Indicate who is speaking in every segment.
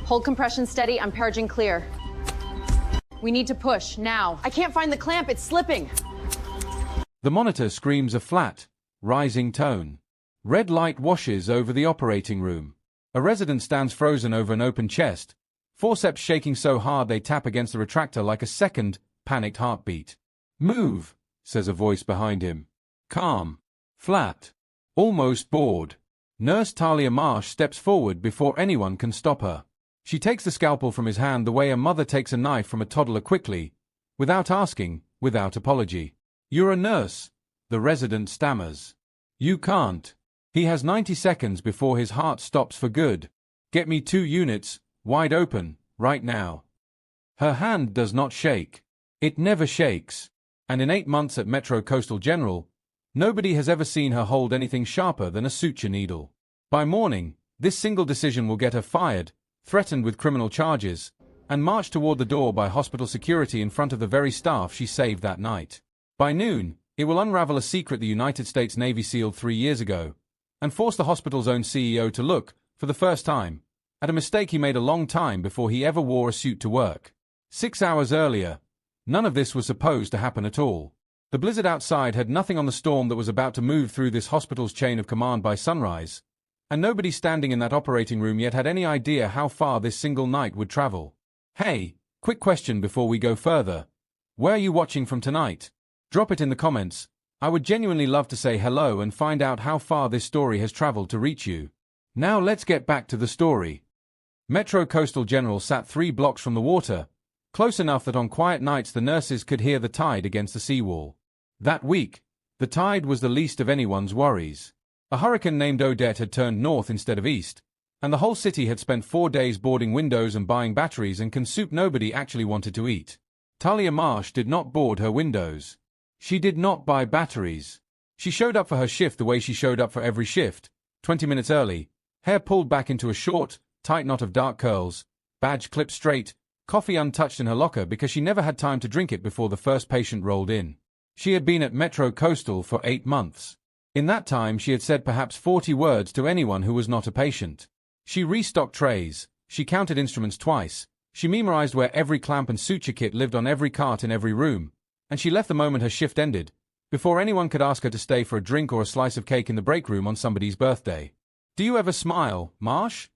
Speaker 1: Hold compression steady, I'm purging clear. We need to push, now. I can't find the clamp, it's slipping.
Speaker 2: The monitor screams a flat, rising tone. Red light washes over the operating room. A resident stands frozen over an open chest, forceps shaking so hard they tap against the retractor like a second, panicked heartbeat. "Move," says a voice behind him. Calm. Flat. Almost bored. Nurse Talia Marsh steps forward before anyone can stop her. She takes the scalpel from his hand the way a mother takes a knife from a toddler quickly, without asking, without apology. "You're a nurse," the resident stammers. "You can't." He has 90 seconds before his heart stops for good. "Get me 2 units, wide open, right now." Her hand does not shake. It never shakes. And in 8 months at Metro Coastal General, nobody has ever seen her hold anything sharper than a suture needle. By morning, this single decision will get her fired, threatened with criminal charges, and marched toward the door by hospital security in front of the very staff she saved that night. By noon, it will unravel a secret the United States Navy sealed 3 years ago, and force the hospital's own CEO to look, for the first time, at a mistake he made a long time before he ever wore a suit to work. 6 hours earlier, none of this was supposed to happen at all. The blizzard outside had nothing on the storm that was about to move through this hospital's chain of command by sunrise, and nobody standing in that operating room yet had any idea how far this single night would travel. Hey, quick question before we go further. Where are you watching from tonight? Drop it in the comments. I would genuinely love to say hello and find out how far this story has traveled to reach you. Now let's get back to the story. Metro Coastal General sat 3 blocks from the water, close enough that on quiet nights the nurses could hear the tide against the seawall. That week, the tide was the least of anyone's worries. A hurricane named Odette had turned north instead of east, and the whole city had spent 4 days boarding windows and buying batteries and soup nobody actually wanted to eat. Talia Marsh did not board her windows. She did not buy batteries. She showed up for her shift the way she showed up for every shift, 20 minutes early, hair pulled back into a short, tight knot of dark curls, badge clipped straight, coffee untouched in her locker because she never had time to drink it before the first patient rolled in. She had been at Metro Coastal for 8 months. In that time she had said perhaps 40 words to anyone who was not a patient. She restocked trays, she counted instruments twice, she memorized where every clamp and suture kit lived on every cart in every room, and she left the moment her shift ended, before anyone could ask her to stay for a drink or a slice of cake in the break room on somebody's birthday. "Do you ever smile, Marsh?"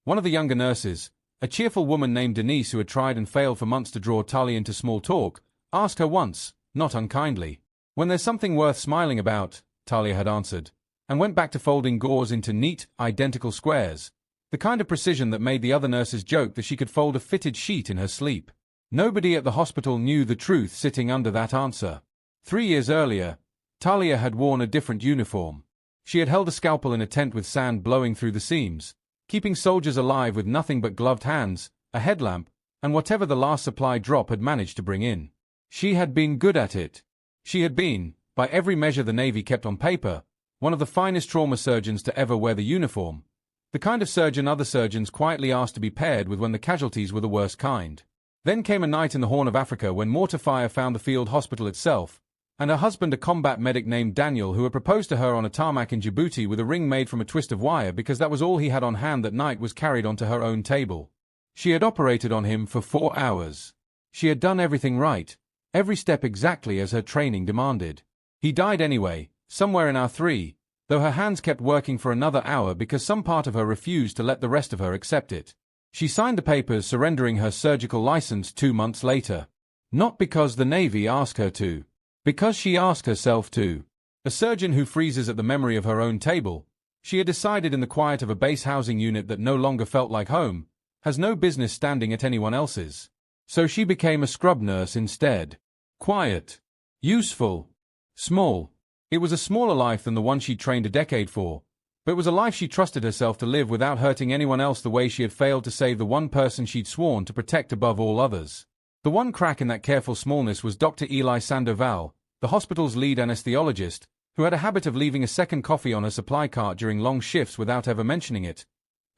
Speaker 2: One of the younger nurses, a cheerful woman named Denise who had tried and failed for months to draw Talia into small talk, asked her once, not unkindly. "When there's something worth smiling about," Talia had answered, and went back to folding gauze into neat, identical squares, the kind of precision that made the other nurses joke that she could fold a fitted sheet in her sleep. Nobody at the hospital knew the truth sitting under that answer. 3 years earlier, Talia had worn a different uniform. She had held a scalpel in a tent with sand blowing through the seams, keeping soldiers alive with nothing but gloved hands, a headlamp, and whatever the last supply drop had managed to bring in. She had been good at it. She had been, by every measure the Navy kept on paper, one of the finest trauma surgeons to ever wear the uniform, the kind of surgeon other surgeons quietly asked to be paired with when the casualties were the worst kind. Then came a night in the Horn of Africa when mortar fire found the field hospital itself, and her husband a combat medic named Daniel who had proposed to her on a tarmac in Djibouti with a ring made from a twist of wire because that was all he had on hand that night was carried onto her own table. She had operated on him for 4 hours. She had done everything right, every step exactly as her training demanded. He died anyway, somewhere in hour 3, though her hands kept working for another hour because some part of her refused to let the rest of her accept it. She signed the papers surrendering her surgical license 2 months later. Not because the Navy asked her to. Because she asked herself to. A surgeon who freezes at the memory of her own table, she had decided in the quiet of a base housing unit that no longer felt like home, has no business standing at anyone else's. So she became a scrub nurse instead. Quiet. Useful. Small. It was a smaller life than the one she'd trained a decade for, but it was a life she trusted herself to live without hurting anyone else the way she had failed to save the one person she'd sworn to protect above all others. The one crack in that careful smallness was Dr. Eli Sandoval, the hospital's lead anesthesiologist, who had a habit of leaving a second coffee on her supply cart during long shifts without ever mentioning it,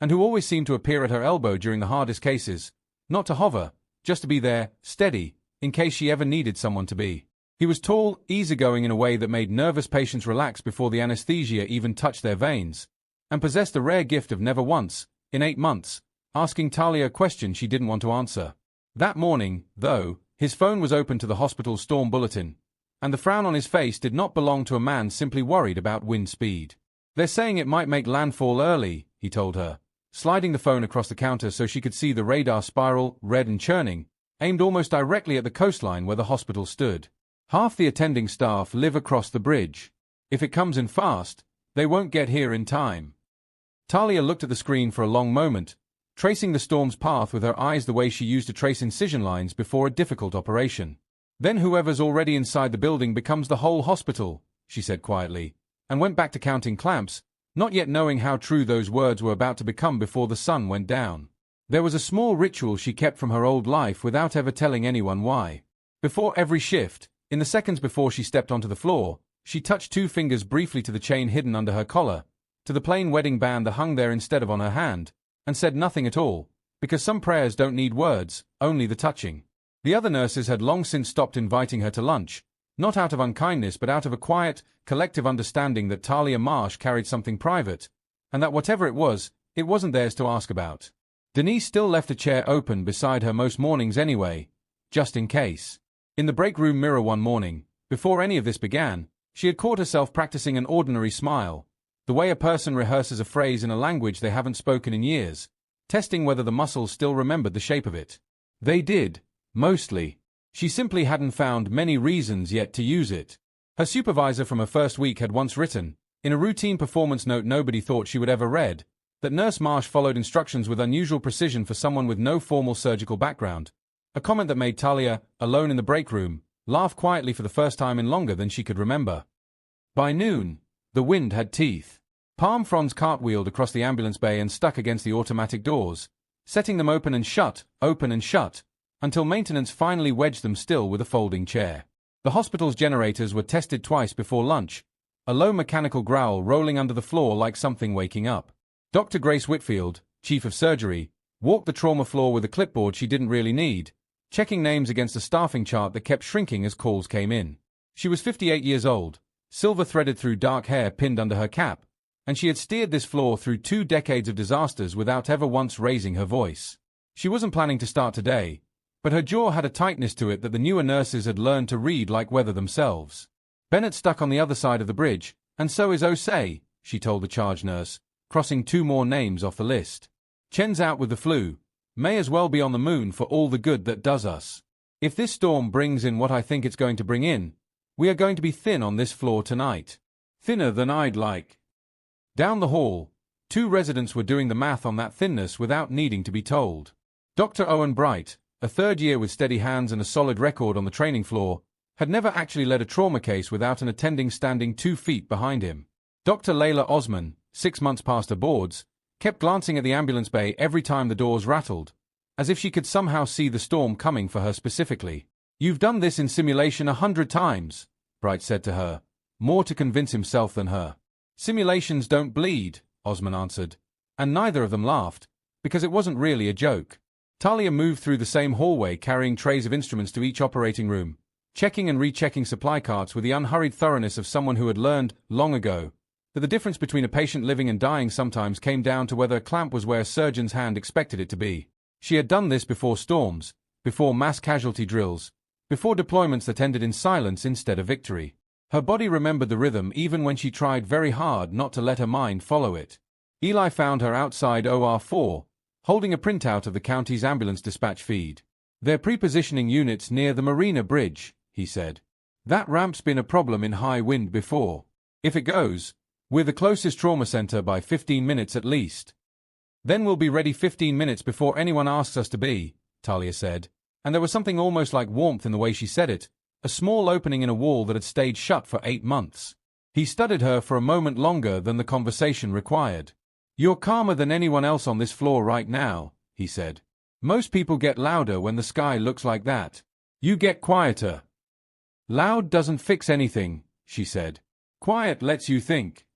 Speaker 2: and who always seemed to appear at her elbow during the hardest cases, not to hover, just to be there, steady, in case she ever needed someone to be. He was tall, easygoing in a way that made nervous patients relax before the anesthesia even touched their veins, and possessed the rare gift of never once, in 8 months, asking Talia a question she didn't want to answer. That morning, though, his phone was open to the hospital's storm bulletin, and the frown on his face did not belong to a man simply worried about wind speed. "They're saying it might make landfall early," he told her, sliding the phone across the counter so she could see the radar spiral, red and churning, aimed almost directly at the coastline where the hospital stood. "Half the attending staff live across the bridge. If it comes in fast, they won't get here in time." Talia looked at the screen for a long moment, tracing the storm's path with her eyes the way she used to trace incision lines before a difficult operation. "Then whoever's already inside the building becomes the whole hospital," she said quietly, and went back to counting clamps, not yet knowing how true those words were about to become before the sun went down. There was a small ritual she kept from her old life without ever telling anyone why. Before every shift, in the seconds before she stepped onto the floor, she touched 2 fingers briefly to the chain hidden under her collar, to the plain wedding band that hung there instead of on her hand, and said nothing at all, because some prayers don't need words, only the touching. The other nurses had long since stopped inviting her to lunch, not out of unkindness but out of a quiet, collective understanding that Talia Marsh carried something private, and that whatever it was, it wasn't theirs to ask about. Denise still left a chair open beside her most mornings anyway, just in case. In the break room mirror one morning, before any of this began, she had caught herself practicing an ordinary smile, the way a person rehearses a phrase in a language they haven't spoken in years, testing whether the muscles still remembered the shape of it. They did, mostly. She simply hadn't found many reasons yet to use it. Her supervisor from her first week had once written, in a routine performance note nobody thought she would ever read, that Nurse Marsh followed instructions with unusual precision for someone with no formal surgical background, a comment that made Talia, alone in the break room, laugh quietly for the first time in longer than she could remember. By noon, the wind had teeth. Palm fronds cartwheeled across the ambulance bay and stuck against the automatic doors, setting them open and shut, until maintenance finally wedged them still with a folding chair. The hospital's generators were tested twice before lunch, a low mechanical growl rolling under the floor like something waking up. Dr. Grace Whitfield, chief of surgery, walked the trauma floor with a clipboard she didn't really need, checking names against a staffing chart that kept shrinking as calls came in. She was 58 years old, silver threaded through dark hair pinned under her cap, and she had steered this floor through 2 decades of disasters without ever once raising her voice. She wasn't planning to start today, but her jaw had a tightness to it that the newer nurses had learned to read like weather themselves. "Bennett's stuck on the other side of the bridge, and so is Osei," she told the charge nurse, crossing 2 more names off the list. "Chen's out with the flu. May as well be on the moon for all the good that does us. If this storm brings in what I think it's going to bring in, we are going to be thin on this floor tonight. Thinner than I'd like." Down the hall, 2 residents were doing the math on that thinness without needing to be told. Dr. Owen Bright, a 3rd year with steady hands and a solid record on the training floor, had never actually led a trauma case without an attending standing 2 feet behind him. Dr. Layla Osman, 6 months past her boards, kept glancing at the ambulance bay every time the doors rattled, as if she could somehow see the storm coming for her specifically. "You've done this in simulation 100 times, Bright said to her, more to convince himself than her. "Simulations don't bleed," Osman answered, and neither of them laughed, because it wasn't really a joke. Talia moved through the same hallway carrying trays of instruments to each operating room, checking and rechecking supply carts with the unhurried thoroughness of someone who had learned, long ago, that the difference between a patient living and dying sometimes came down to whether a clamp was where a surgeon's hand expected it to be. She had done this before storms, before mass casualty drills, before deployments that ended in silence instead of victory. Her body remembered the rhythm even when she tried very hard not to let her mind follow it. Eli found her outside OR4, holding a printout of the county's ambulance dispatch feed. "They're prepositioning units near the Marina Bridge," he said. "That ramp's been a problem in high wind before. If it goes, we're the closest trauma center by 15 minutes at least. Then we'll be ready 15 minutes before anyone asks us to be," Talia said, and there was something almost like warmth in the way she said it, a small opening in a wall that had stayed shut for 8 months. He studied her for a moment longer than the conversation required. "You're calmer than anyone else on this floor right now," he said. "Most people get louder when the sky looks like that. You get quieter." "Loud doesn't fix anything," she said. "Quiet lets you think."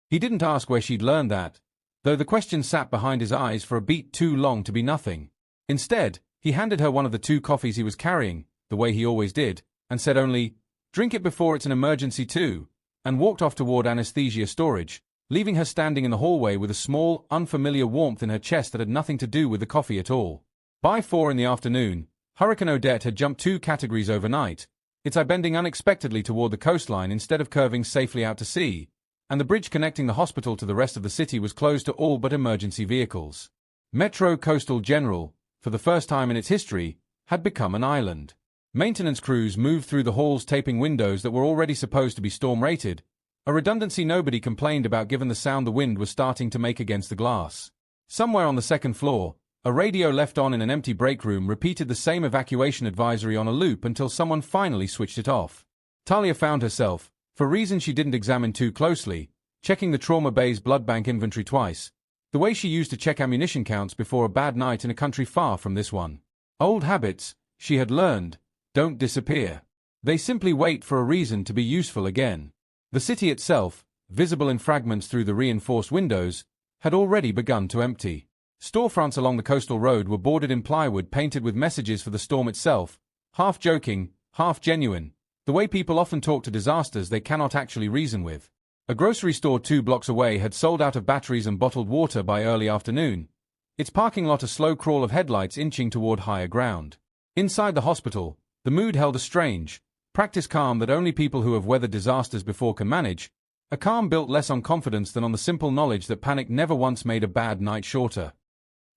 Speaker 2: He didn't ask where she'd learned that, though the question sat behind his eyes for a beat too long to be nothing. Instead, he handed her one of the 2 coffees he was carrying, the way he always did, and said only, "Drink it before it's an emergency too," and walked off toward anesthesia storage, leaving her standing in the hallway with a small, unfamiliar warmth in her chest that had nothing to do with the coffee at all. By 4 in the afternoon, Hurricane Odette had jumped 2 categories overnight, its eye bending unexpectedly toward the coastline instead of curving safely out to sea, and the bridge connecting the hospital to the rest of the city was closed to all but emergency vehicles. Metro Coastal General, for the first time in its history, had become an island. Maintenance crews moved through the halls taping windows that were already supposed to be storm-rated, a redundancy nobody complained about given the sound the wind was starting to make against the glass. Somewhere on the second floor, a radio left on in an empty break room repeated the same evacuation advisory on a loop until someone finally switched it off. Talia found herself, for reasons she didn't examine too closely, checking the trauma bay's blood bank inventory twice, the way she used to check ammunition counts before a bad night in a country far from this one. Old habits, she had learned, don't disappear. They simply wait for a reason to be useful again. The city itself, visible in fragments through the reinforced windows, had already begun to empty. Storefronts along the coastal road were boarded in plywood painted with messages for the storm itself, half joking, half genuine, the way people often talk to disasters they cannot actually reason with. A grocery store 2 blocks away had sold out of batteries and bottled water by early afternoon, its parking lot a slow crawl of headlights inching toward higher ground. Inside the hospital, the mood held a strange, practiced calm that only people who have weathered disasters before can manage, a calm built less on confidence than on the simple knowledge that panic never once made a bad night shorter.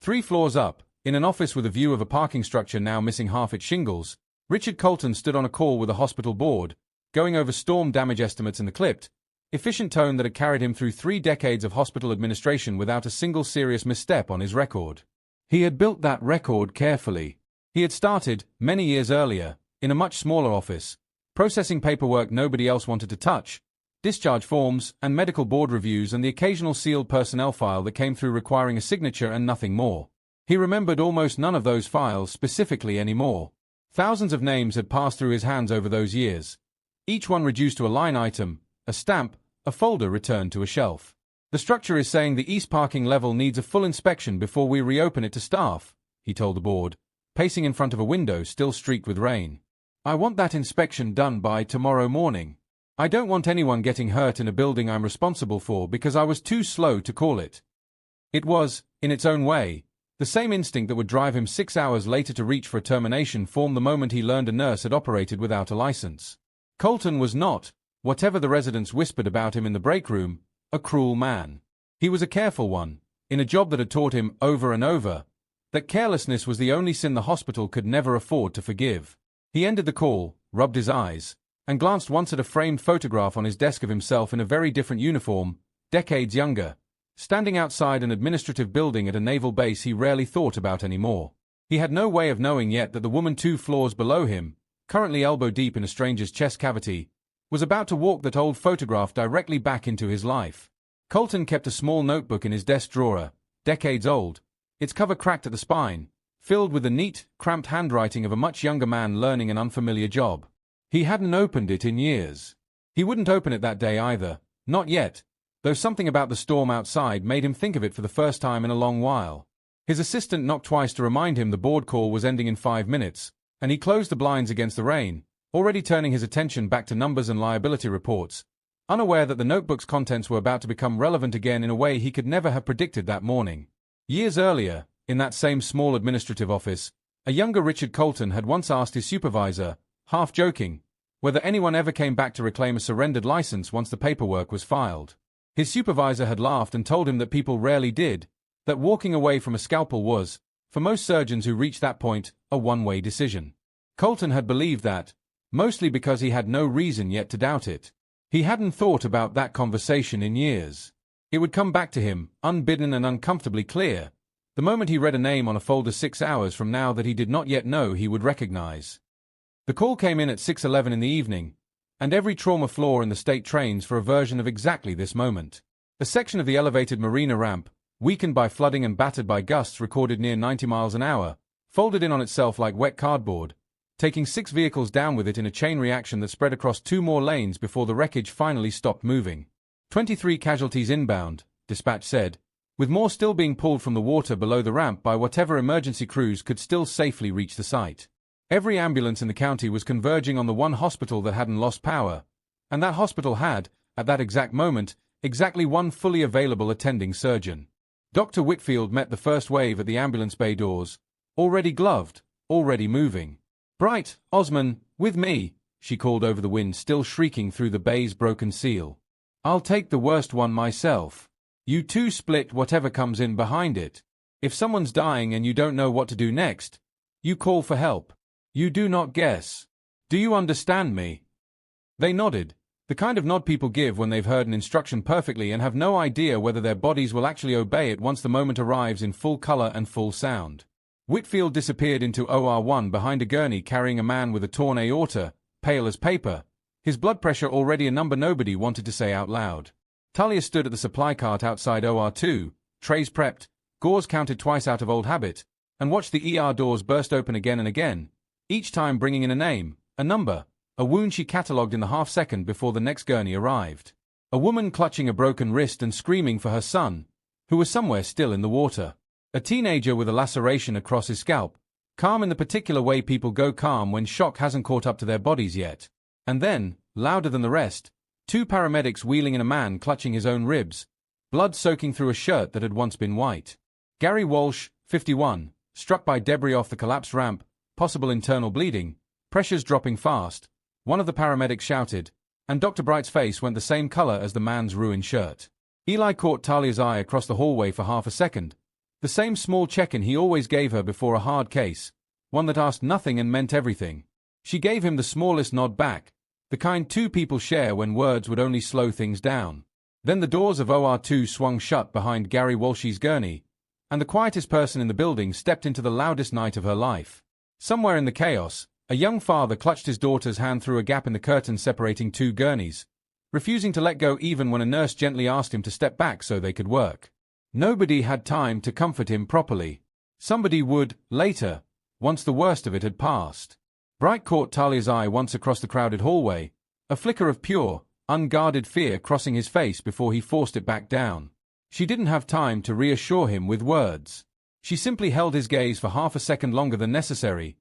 Speaker 2: 3 floors up, in an office with a view of a parking structure now missing half its shingles, Richard Colton stood on a call with a hospital board, going over storm damage estimates in the clipped, efficient tone that had carried him through 3 decades of hospital administration without a single serious misstep on his record. He had built that record carefully. He had started, many years earlier, in a much smaller office, processing paperwork nobody else wanted to touch, discharge forms and medical board reviews and the occasional sealed personnel file that came through requiring a signature and nothing more. He remembered almost none of those files specifically anymore. Thousands of names had passed through his hands over those years, each one reduced to a line item, a stamp, a folder returned to a shelf. The structure is saying the east parking level needs a full inspection before we reopen it to staff, he told the board, pacing in front of a window still streaked with rain. I want that inspection done by tomorrow morning. I don't want anyone getting hurt in a building I'm responsible for because I was too slow to call it. It was, in its own way, the same instinct that would drive him 6 hours later to reach for a termination form the moment he learned a nurse had operated without a license. Colton was not, whatever the residents whispered about him in the break room, a cruel man. He was a careful one, in a job that had taught him, over and over, that carelessness was the only sin the hospital could never afford to forgive. He ended the call, rubbed his eyes, and glanced once at a framed photograph on his desk of himself in a very different uniform, decades younger, standing outside an administrative building at a naval base he rarely thought about anymore. He had no way of knowing yet that the woman 2 floors below him, currently elbow-deep in a stranger's chest cavity, was about to walk that old photograph directly back into his life. Colton kept a small notebook in his desk drawer, decades old, its cover cracked at the spine, filled with the neat, cramped handwriting of a much younger man learning an unfamiliar job. He hadn't opened it in years. He wouldn't open it that day either, not yet, though something about the storm outside made him think of it for the first time in a long while. His assistant knocked twice to remind him the board call was ending in 5 minutes, and he closed the blinds against the rain, already turning his attention back to numbers and liability reports, unaware that the notebook's contents were about to become relevant again in a way he could never have predicted that morning. Years earlier, in that same small administrative office, a younger Richard Colton had once asked his supervisor, half joking, whether anyone ever came back to reclaim a surrendered license once the paperwork was filed. His supervisor had laughed and told him that people rarely did, that walking away from a scalpel was, for most surgeons who reached that point, a one-way decision. Colton had believed that, mostly because he had no reason yet to doubt it. He hadn't thought about that conversation in years. It would come back to him, unbidden and uncomfortably clear, the moment he read a name on a folder 6 hours from now that he did not yet know he would recognize. The call came in at 6:11 in the evening, and every trauma floor in the state trains for a version of exactly this moment. A section of the elevated marina ramp, weakened by flooding and battered by gusts recorded near 90 miles an hour, folded in on itself like wet cardboard, taking 6 vehicles down with it in a chain reaction that spread across 2 more lanes before the wreckage finally stopped moving. 23 casualties inbound, dispatch said, with more still being pulled from the water below the ramp by whatever emergency crews could still safely reach the site. Every ambulance in the county was converging on the one hospital that hadn't lost power, and that hospital had, at that exact moment, exactly one fully available attending surgeon. Dr. Whitfield met the first wave at the ambulance bay doors, already gloved, already moving. "Bright, Osman, with me," she called over the wind, still shrieking through the bay's broken seal. "I'll take the worst one myself. You two split whatever comes in behind it. If someone's dying and you don't know what to do next, you call for help. You do not guess. Do you understand me?" They nodded, the kind of nod people give when they've heard an instruction perfectly and have no idea whether their bodies will actually obey it once the moment arrives in full color and full sound. Whitfield disappeared into OR1 behind a gurney carrying a man with a torn aorta, pale as paper, his blood pressure already a number nobody wanted to say out loud. Talia stood at the supply cart outside OR2, trays prepped, gauze counted twice out of old habit, and watched the ER doors burst open again and again, each time bringing in a name, a number, a wound she catalogued in the half-second before the next gurney arrived. A woman clutching a broken wrist and screaming for her son, who was somewhere still in the water. A teenager with a laceration across his scalp, calm in the particular way people go calm when shock hasn't caught up to their bodies yet. And then, louder than the rest, two paramedics wheeling in a man clutching his own ribs, blood soaking through a shirt that had once been white. Gary Walsh, 51, struck by debris off the collapsed ramp, possible internal bleeding, pressures dropping fast. One of the paramedics shouted, and Dr. Bright's face went the same color as the man's ruined shirt. Eli caught Talia's eye across the hallway for half a second, the same small check-in he always gave her before a hard case, one that asked nothing and meant everything. She gave him the smallest nod back, the kind two people share when words would only slow things down. Then the doors of OR2 swung shut behind Gary Walsh's gurney, and the quietest person in the building stepped into the loudest night of her life. Somewhere in the chaos, a young father clutched his daughter's hand through a gap in the curtain separating two gurneys, refusing to let go even when a nurse gently asked him to step back so they could work. Nobody had time to comfort him properly. Somebody would, later, once the worst of it had passed. Bright caught Talia's eye once across the crowded hallway, a flicker of pure, unguarded fear crossing his face before he forced it back down. She didn't have time to reassure him with words. She simply held his gaze for half a second longer than necessary,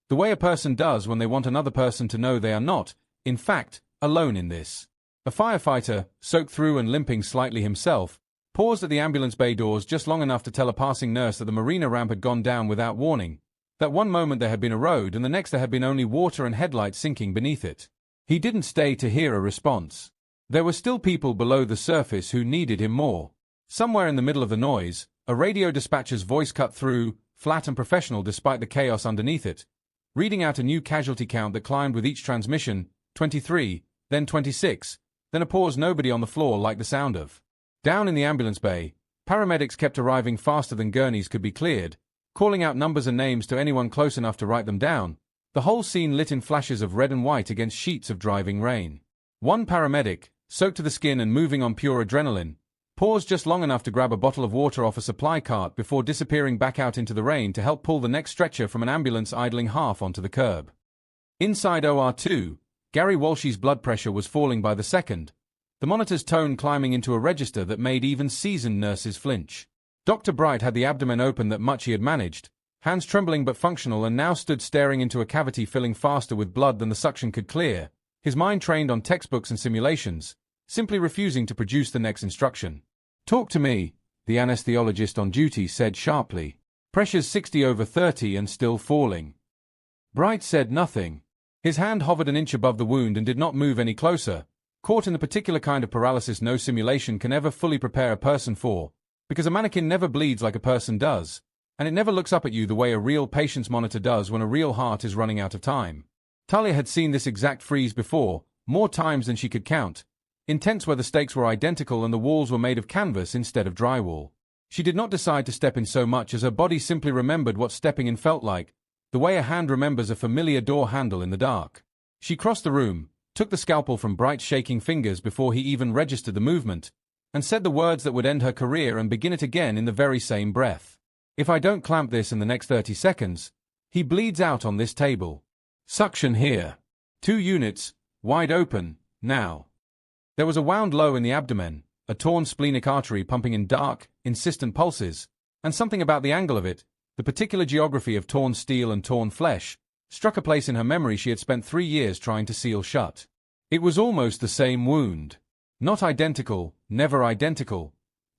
Speaker 2: the way a person does when they want another person to know they are not, in fact, alone in this. A firefighter, soaked through and limping slightly himself, paused at the ambulance bay doors just long enough to tell a passing nurse that the marina ramp had gone down without warning, that one moment there had been a road and the next there had been only water and headlights sinking beneath it. He didn't stay to hear a response. There were still people below the surface who needed him more. Somewhere in the middle of the noise, a radio dispatcher's voice cut through, flat and professional despite the chaos underneath it, reading out a new casualty count that climbed with each transmission, 23, then 26, then a pause nobody on the floor liked the sound of. Down in the ambulance bay, paramedics kept arriving faster than gurneys could be cleared, calling out numbers and names to anyone close enough to write them down, the whole scene lit in flashes of red and white against sheets of driving rain. One paramedic, soaked to the skin and moving on pure adrenaline, paused just long enough to grab a bottle of water off a supply cart before disappearing back out into the rain to help pull the next stretcher from an ambulance idling half onto the curb. Inside OR2, Gary Walsh's blood pressure was falling by the second, the monitor's tone climbing into a register that made even seasoned nurses flinch. Dr. Bright had the abdomen open that much he had managed, hands trembling but functional, and now stood staring into a cavity filling faster with blood than the suction could clear, his mind trained on textbooks and simulations, simply refusing to produce the next instruction. "Talk to me," the anesthesiologist on duty said sharply. "Pressure's 60/30 and still falling." Bright said nothing. His hand hovered an inch above the wound and did not move any closer, caught in the particular kind of paralysis no simulation can ever fully prepare a person for, because a mannequin never bleeds like a person does, and it never looks up at you the way a real patient's monitor does when a real heart is running out of time. Talia had seen this exact freeze before, more times than she could count, intense where the stakes were identical and the walls were made of canvas instead of drywall. She did not decide to step in so much as her body simply remembered what stepping in felt like, the way a hand remembers a familiar door handle in the dark. She crossed the room, took the scalpel from Bright's shaking fingers before he even registered the movement, and said the words that would end her career and begin it again in the very same breath. "If I don't clamp this in the next 30 seconds, he bleeds out on this table. Suction here. 2 units, wide open, now." There was a wound low in the abdomen, a torn splenic artery pumping in dark, insistent pulses, and something about the angle of it, the particular geography of torn steel and torn flesh, struck a place in her memory she had spent 3 years trying to seal shut. It was almost the same wound. Not identical, never identical,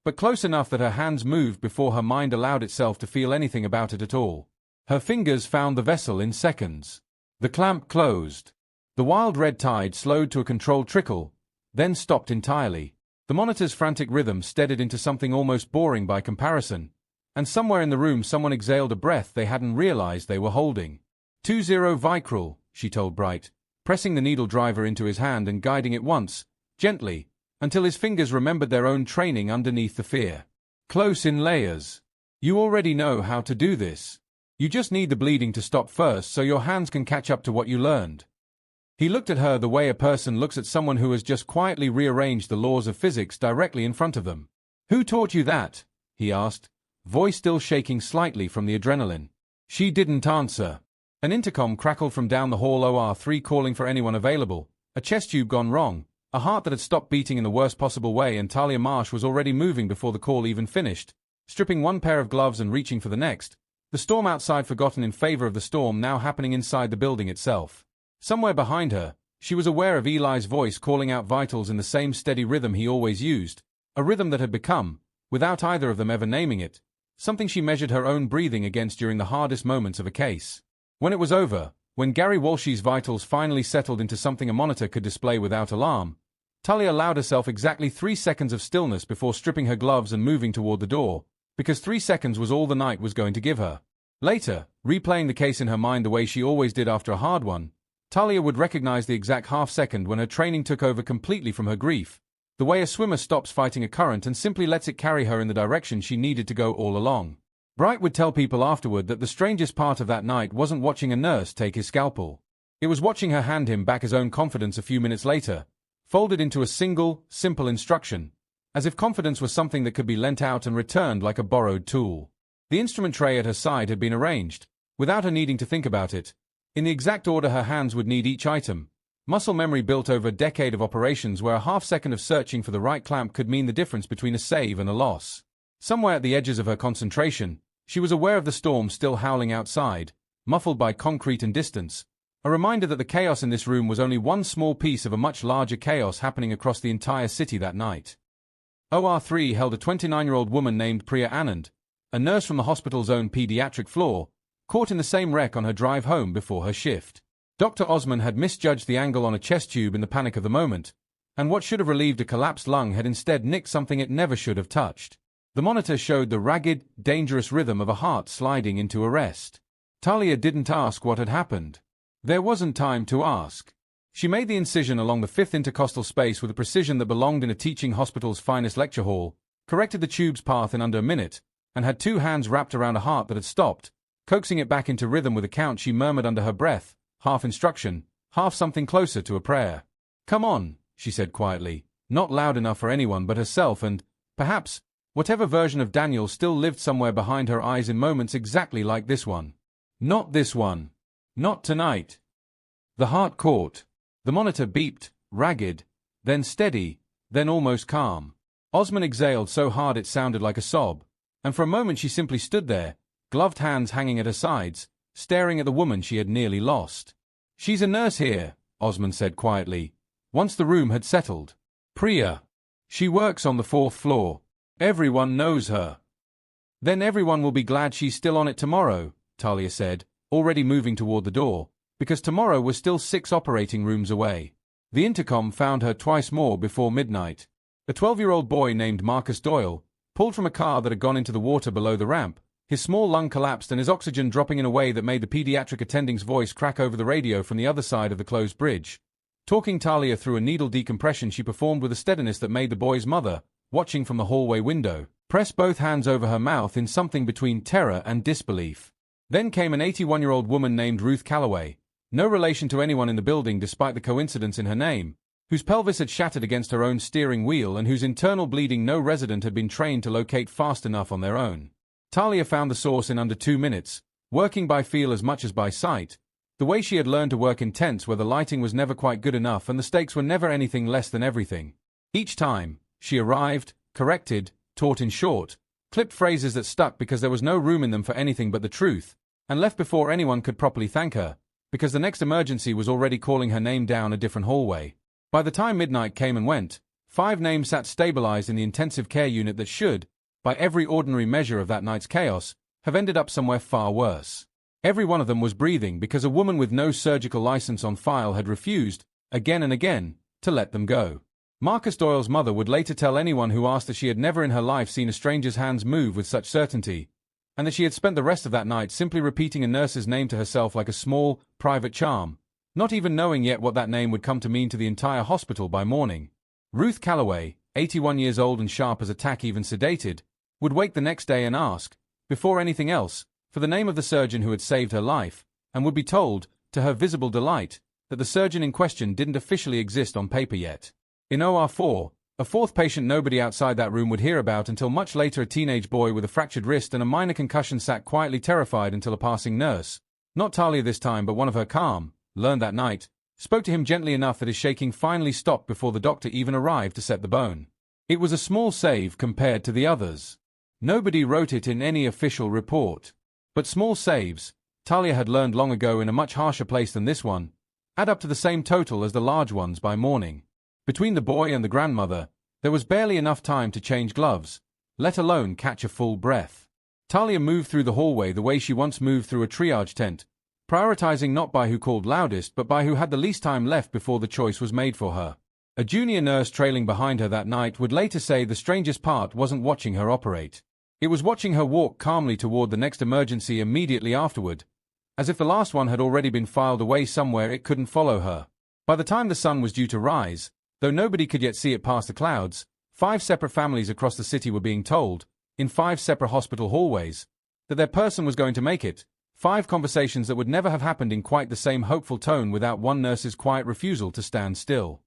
Speaker 2: but close enough that her hands moved before her mind allowed itself to feel anything about it at all. Her fingers found the vessel in seconds. The clamp closed. The wild red tide slowed to a controlled trickle, then stopped entirely. The monitor's frantic rhythm steadied into something almost boring by comparison, and somewhere in the room someone exhaled a breath they hadn't realized they were holding. 20 Vicryl, she told Bright, pressing the needle driver into his hand and guiding it once, gently, until his fingers remembered their own training underneath the fear. Close in layers. You already know how to do this. You just need the bleeding to stop first so your hands can catch up to what you learned. He looked at her the way a person looks at someone who has just quietly rearranged the laws of physics directly in front of them. Who taught you that? He asked, voice still shaking slightly from the adrenaline. She didn't answer. An intercom crackled from down the hall, OR3 calling for anyone available, a chest tube gone wrong, a heart that had stopped beating in the worst possible way, and Talia Marsh was already moving before the call even finished, stripping one pair of gloves and reaching for the next, the storm outside forgotten in favor of the storm now happening inside the building itself. Somewhere behind her, she was aware of Eli's voice calling out vitals in the same steady rhythm he always used, a rhythm that had become, without either of them ever naming it, something she measured her own breathing against during the hardest moments of a case. When it was over, when Gary Walsh's vitals finally settled into something a monitor could display without alarm, Talia allowed herself exactly 3 seconds of stillness before stripping her gloves and moving toward the door, because 3 seconds was all the night was going to give her. Later, replaying the case in her mind the way she always did after a hard one, Talia would recognize the exact half-second when her training took over completely from her grief, the way a swimmer stops fighting a current and simply lets it carry her in the direction she needed to go all along. Bright would tell people afterward that the strangest part of that night wasn't watching a nurse take his scalpel. It was watching her hand him back his own confidence a few minutes later, folded into a single, simple instruction, as if confidence was something that could be lent out and returned like a borrowed tool. The instrument tray at her side had been arranged, without her needing to think about it, in the exact order her hands would need each item, muscle memory built over a decade of operations where a half-second of searching for the right clamp could mean the difference between a save and a loss. Somewhere at the edges of her concentration, she was aware of the storm still howling outside, muffled by concrete and distance, a reminder that the chaos in this room was only one small piece of a much larger chaos happening across the entire city that night. OR3 held a 29-year-old woman named Priya Anand, a nurse from the hospital's own pediatric floor, caught in the same wreck on her drive home before her shift. Dr. Osman had misjudged the angle on a chest tube in the panic of the moment, and what should have relieved a collapsed lung had instead nicked something it never should have touched. The monitor showed the ragged, dangerous rhythm of a heart sliding into arrest. Talia didn't ask what had happened. There wasn't time to ask. She made the incision along the fifth intercostal space with a precision that belonged in a teaching hospital's finest lecture hall, corrected the tube's path in under a minute, and had 2 hands wrapped around a heart that had stopped, coaxing it back into rhythm with a count she murmured under her breath, half instruction, half something closer to a prayer. "Come on," she said quietly, not loud enough for anyone but herself and, perhaps, whatever version of Daniel still lived somewhere behind her eyes in moments exactly like this one. Not this one. Not tonight. The heart caught. The monitor beeped, ragged, then steady, then almost calm. Osman exhaled so hard it sounded like a sob, and for a moment she simply stood there, gloved hands hanging at her sides, staring at the woman she had nearly lost. "She's a nurse here," Osman said quietly, once the room had settled. "Priya. She works on the 4th floor. Everyone knows her." "Then everyone will be glad she's still on it tomorrow," Talia said, already moving toward the door, because tomorrow was still 6 operating rooms away. The intercom found her twice more before midnight. A 12-year-old boy named Marcus Doyle, pulled from a car that had gone into the water below the ramp, his small lung collapsed and his oxygen dropping in a way that made the pediatric attending's voice crack over the radio from the other side of the closed bridge. Talking Talia through a needle decompression she performed with a steadiness that made the boy's mother, watching from the hallway window, press both hands over her mouth in something between terror and disbelief. Then came an 81-year-old woman named Ruth Calloway, no relation to anyone in the building despite the coincidence in her name, whose pelvis had shattered against her own steering wheel and whose internal bleeding no resident had been trained to locate fast enough on their own. Talia found the source in under 2 minutes, working by feel as much as by sight, the way she had learned to work in tents where the lighting was never quite good enough and the stakes were never anything less than everything. Each time, she arrived, corrected, taught in short, clipped phrases that stuck because there was no room in them for anything but the truth, and left before anyone could properly thank her, because the next emergency was already calling her name down a different hallway. By the time midnight came and went, 5 names sat stabilized in the intensive care unit that should, by every ordinary measure of that night's chaos, have ended up somewhere far worse. Every one of them was breathing because a woman with no surgical license on file had refused, again and again, to let them go. Marcus Doyle's mother would later tell anyone who asked that she had never in her life seen a stranger's hands move with such certainty, and that she had spent the rest of that night simply repeating a nurse's name to herself like a small, private charm, not even knowing yet what that name would come to mean to the entire hospital by morning. Ruth Calloway, 81 years old and sharp as a tack, even sedated, would wake the next day and ask, before anything else, for the name of the surgeon who had saved her life, and would be told, to her visible delight, that the surgeon in question didn't officially exist on paper yet. In OR4, a 4th patient nobody outside that room would hear about until much later. A teenage boy with a fractured wrist and a minor concussion sat quietly terrified until a passing nurse, not Talia this time but one of her calm, learned that night, spoke to him gently enough that his shaking finally stopped before the doctor even arrived to set the bone. It was a small save compared to the others. Nobody wrote it in any official report. But small saves, Talia had learned long ago in a much harsher place than this one, add up to the same total as the large ones by morning. Between the boy and the grandmother, there was barely enough time to change gloves, let alone catch a full breath. Talia moved through the hallway the way she once moved through a triage tent, prioritizing not by who called loudest but by who had the least time left before the choice was made for her. A junior nurse trailing behind her that night would later say the strangest part wasn't watching her operate. It was watching her walk calmly toward the next emergency immediately afterward, as if the last one had already been filed away somewhere it couldn't follow her. By the time the sun was due to rise, though nobody could yet see it past the clouds, 5 separate families across the city were being told, in 5 separate hospital hallways, that their person was going to make it. 5 conversations that would never have happened in quite the same hopeful tone without one nurse's quiet refusal to stand still.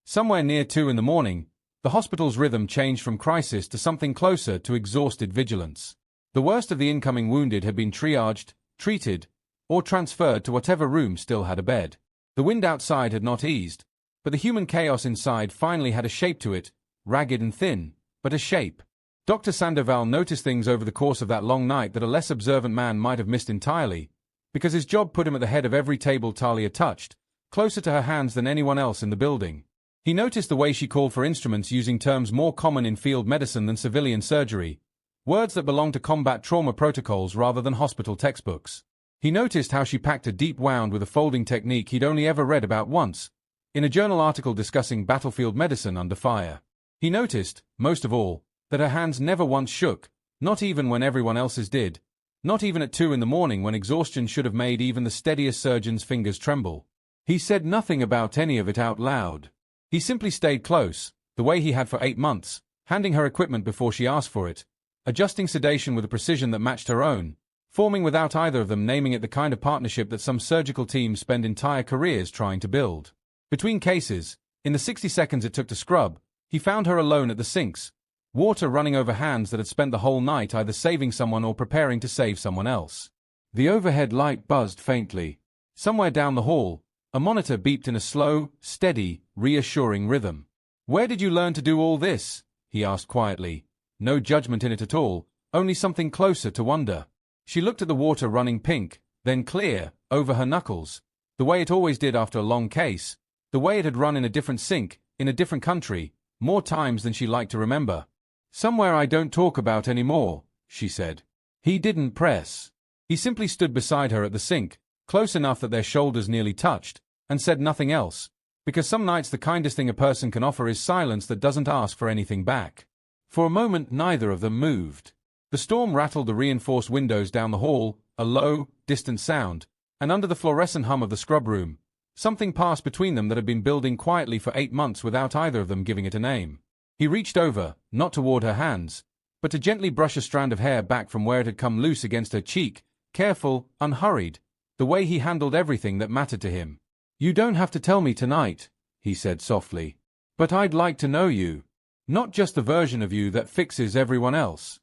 Speaker 2: Somewhere near 2 in the morning, the hospital's rhythm changed from crisis to something closer to exhausted vigilance. The worst of the incoming wounded had been triaged, treated, or transferred to whatever room still had a bed. The wind outside had not eased, but the human chaos inside finally had a shape to it, ragged and thin, but a shape. Dr. Sandoval noticed things over the course of that long night that a less observant man might have missed entirely, because his job put him at the head of every table Talia touched, closer to her hands than anyone else in the building. He noticed the way she called for instruments using terms more common in field medicine than civilian surgery, words that belonged to combat trauma protocols rather than hospital textbooks. He noticed how she packed a deep wound with a folding technique he'd only ever read about once, in a journal article discussing battlefield medicine under fire. He noticed, most of all, that her hands never once shook, not even when everyone else's did, not even at 2 in the morning when exhaustion should have made even the steadiest surgeon's fingers tremble. He said nothing about any of it out loud. He simply stayed close, the way he had for 8 months, handing her equipment before she asked for it, adjusting sedation with a precision that matched her own, forming without either of them naming it the kind of partnership that some surgical teams spend entire careers trying to build. Between cases, in the 60 seconds it took to scrub, he found her alone at the sinks, water running over hands that had spent the whole night either saving someone or preparing to save someone else. The overhead light buzzed faintly. Somewhere down the hall, a monitor beeped in a slow, steady, reassuring rhythm. "Where did you learn to do all this?" he asked quietly. No judgment in it at all, only something closer to wonder. She looked at the water running pink, then clear, over her knuckles, the way it always did after a long case, the way it had run in a different sink, in a different country, more times than she liked to remember. "Somewhere I don't talk about anymore," she said. He didn't press. He simply stood beside her at the sink, close enough that their shoulders nearly touched, and said nothing else, because some nights the kindest thing a person can offer is silence that doesn't ask for anything back. For a moment neither of them moved. The storm rattled the reinforced windows down the hall, a low, distant sound, and under the fluorescent hum of the scrub room, something passed between them that had been building quietly for 8 months without either of them giving it a name. He reached over, not toward her hands, but to gently brush a strand of hair back from where it had come loose against her cheek, careful, unhurried, the way he handled everything that mattered to him. "You don't have to tell me tonight," he said softly. "But I'd like to know you. Not just the version of you that fixes everyone else."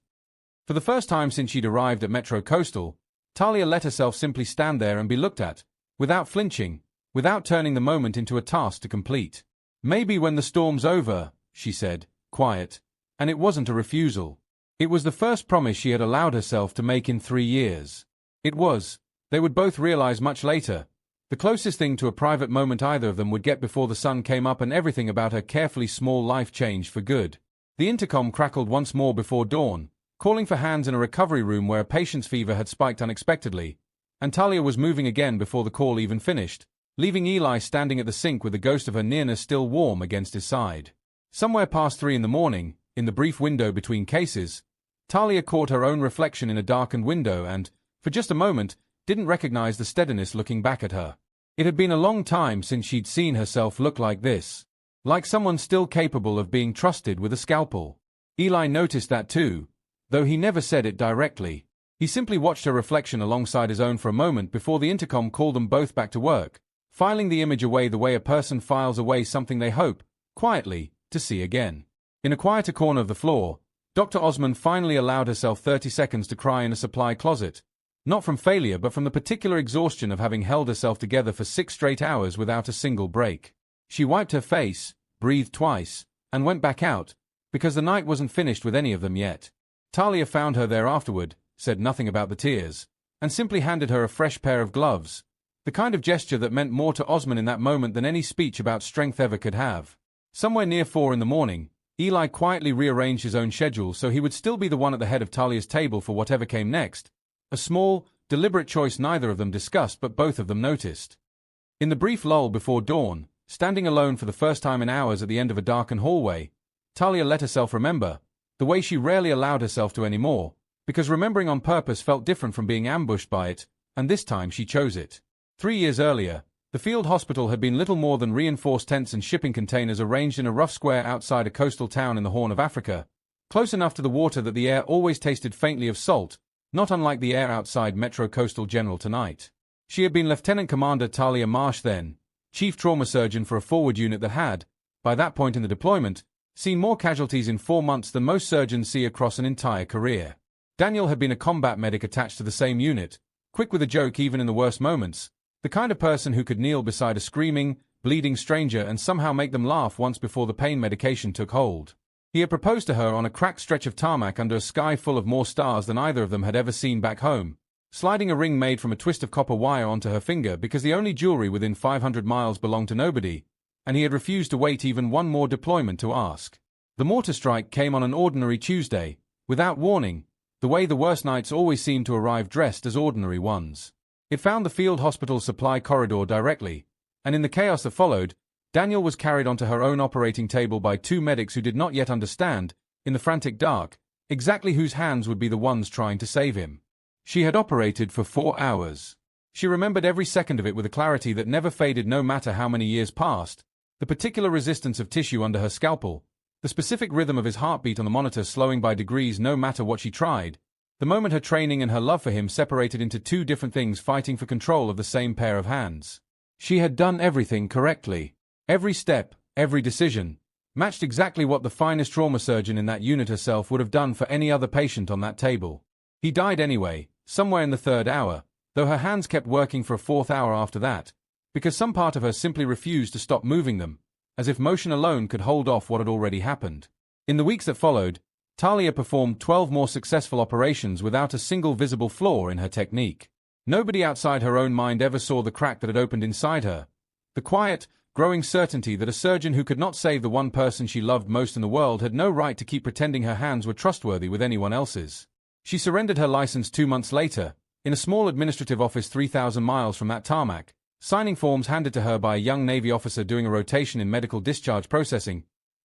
Speaker 2: For the first time since she'd arrived at Metro Coastal, Talia let herself simply stand there and be looked at, without flinching, without turning the moment into a task to complete. "Maybe when the storm's over," she said, quiet, and it wasn't a refusal. It was the first promise she had allowed herself to make in 3 years. It was, they would both realize much later, The closest thing to a private moment either of them would get before the sun came up and everything about her carefully small life changed for good. The intercom crackled once more before dawn, calling for hands in a recovery room where a patient's fever had spiked unexpectedly, and Talia was moving again before the call even finished, leaving Eli standing at the sink with the ghost of her nearness still warm against his side. Somewhere past 3 in the morning, in the brief window between cases, Talia caught her own reflection in a darkened window and, for just a moment, didn't recognize the steadiness looking back at her. It had been a long time since she'd seen herself look like this, like someone still capable of being trusted with a scalpel. Eli noticed that too, though he never said it directly. He simply watched her reflection alongside his own for a moment before the intercom called them both back to work, filing the image away the way a person files away something they hope, quietly, to see again. In a quieter corner of the floor, Dr. Osmond finally allowed herself 30 seconds to cry in a supply closet, not from failure but from the particular exhaustion of having held herself together for 6 straight hours without a single break. She wiped her face, breathed twice, and went back out, because the night wasn't finished with any of them yet. Talia found her there afterward, said nothing about the tears, and simply handed her a fresh pair of gloves, the kind of gesture that meant more to Osmond in that moment than any speech about strength ever could have. Somewhere near 4 in the morning, Eli quietly rearranged his own schedule so he would still be the one at the head of Talia's table for whatever came next, a small, deliberate choice neither of them discussed but both of them noticed. In the brief lull before dawn, standing alone for the first time in hours at the end of a darkened hallway, Talia let herself remember, the way she rarely allowed herself to anymore, because remembering on purpose felt different from being ambushed by it, and this time she chose it. 3 years earlier, the field hospital had been little more than reinforced tents and shipping containers arranged in a rough square outside a coastal town in the Horn of Africa, close enough to the water that the air always tasted faintly of salt, not unlike the air outside Metro Coastal General tonight. She had been Lieutenant Commander Talia Marsh then, chief trauma surgeon for a forward unit that had, by that point in the deployment, seen more casualties in 4 months than most surgeons see across an entire career. Daniel had been a combat medic attached to the same unit, quick with a joke even in the worst moments, the kind of person who could kneel beside a screaming, bleeding stranger and somehow make them laugh once before the pain medication took hold. He had proposed to her on a cracked stretch of tarmac under a sky full of more stars than either of them had ever seen back home, sliding a ring made from a twist of copper wire onto her finger because the only jewelry within 500 miles belonged to nobody, and he had refused to wait even one more deployment to ask. The mortar strike came on an ordinary Tuesday, without warning, the way the worst nights always seemed to arrive dressed as ordinary ones. It found the field hospital supply corridor directly, and in the chaos that followed, Daniel was carried onto her own operating table by 2 medics who did not yet understand, in the frantic dark, exactly whose hands would be the ones trying to save him. She had operated for 4 hours. She remembered every second of it with a clarity that never faded no matter how many years passed, the particular resistance of tissue under her scalpel, the specific rhythm of his heartbeat on the monitor slowing by degrees no matter what she tried, the moment her training and her love for him separated into 2 different things fighting for control of the same pair of hands. She had done everything correctly. Every step, every decision, matched exactly what the finest trauma surgeon in that unit herself would have done for any other patient on that table. He died anyway, somewhere in the 3rd hour, though her hands kept working for a 4th hour after that, because some part of her simply refused to stop moving them, as if motion alone could hold off what had already happened. In the weeks that followed, Talia performed 12 more successful operations without a single visible flaw in her technique. Nobody outside her own mind ever saw the crack that had opened inside her, the quiet, growing certainty that a surgeon who could not save the one person she loved most in the world had no right to keep pretending her hands were trustworthy with anyone else's. She surrendered her license 2 months later, in a small administrative office 3,000 miles from that tarmac, signing forms handed to her by a young Navy officer doing a rotation in medical discharge processing,